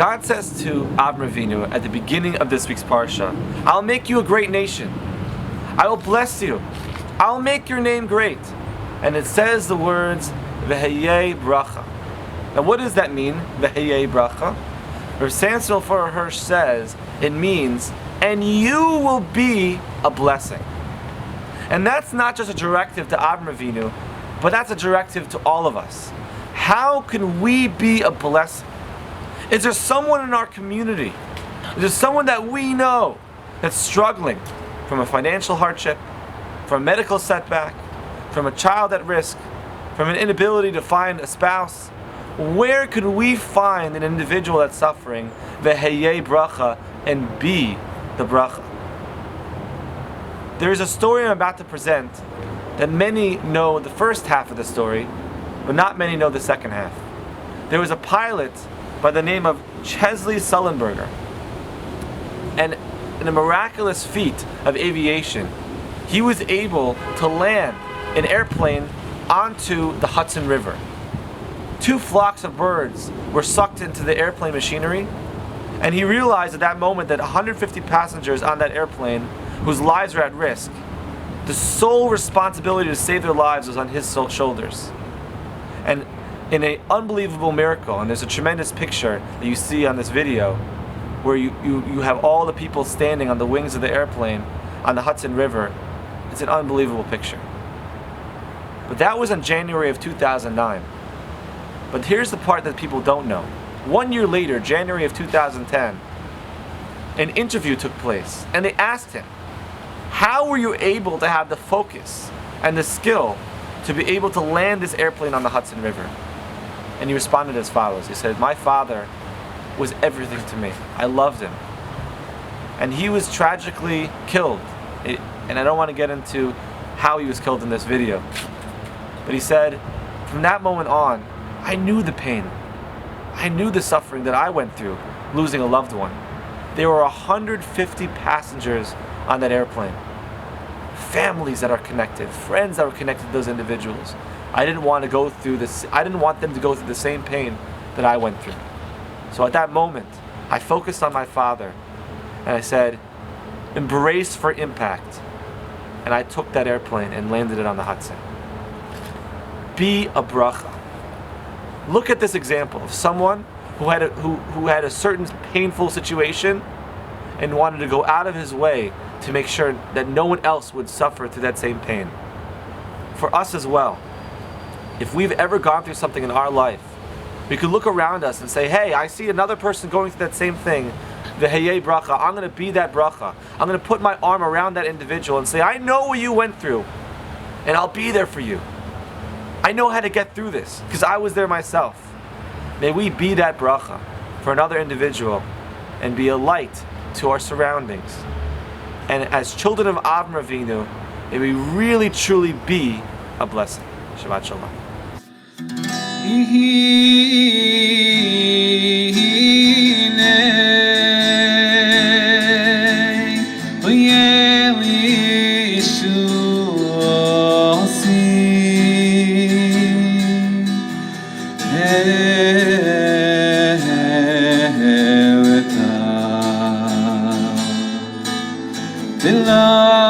God says to Avram Avinu at the beginning of this week's Parsha, I'll make you a great nation. I will bless you. I'll make your name great. And it says the words, V'heyeh bracha. Now what does that mean, V'heyeh bracha? Rav Sansel for Hirsch says, it means, and you will be a blessing. And that's not just a directive to Avram Avinu, but that's a directive to all of us. How can we be a blessing? Is there someone in our community? Is there someone that we know that's struggling from a financial hardship, from a medical setback, from a child at risk, from an inability to find a spouse? Where could we find an individual that's suffering, v'heyeh bracha, and be the bracha? There is a story I'm about to present that many know the first half of the story, but not many know the second half. There was a pilot by the name of Chesley Sullenberger, and in a miraculous feat of aviation, he was able to land an airplane onto the Hudson River. 2 flocks of birds were sucked into the airplane machinery, and he realized at that moment that 150 passengers on that airplane whose lives were at risk, the sole responsibility to save their lives was on his shoulders. And in an unbelievable miracle, and there's a tremendous picture that you see on this video where you have all the people standing on the wings of the airplane on the Hudson River. It's an unbelievable picture. But that was in January of 2009. But here's the part that people don't know. 1 year later, January of 2010, an interview took place, and they asked him, how were you able to have the focus and the skill to be able to land this airplane on the Hudson River? And he responded as follows. He said, my father was everything to me. I loved him. And he was tragically killed. And I don't want to get into how he was killed in this video. But he said, from that moment on, I knew the pain. I knew the suffering that I went through losing a loved one. There were 150 passengers on that airplane. Families that are connected, friends that were connected to those individuals. I didn't want to go through this. I didn't want them to go through the same pain that I went through. So at that moment, I focused on my father, and I said, embrace for impact. And I took that airplane and landed it on the Hudson. Be a bracha. Look at this example of someone who had a certain painful situation and wanted to go out of his way to make sure that no one else would suffer through that same pain. For us as well, if we've ever gone through something in our life, we could look around us and say, hey, I see another person going through that same thing, v'heyeh bracha, I'm going to be that bracha. I'm going to put my arm around that individual and say, I know what you went through, and I'll be there for you. I know how to get through this, because I was there myself. May we be that bracha for another individual and be a light to our surroundings. And as children of Avram Avinu, may we really truly be a blessing. Shabbat Shalom. Love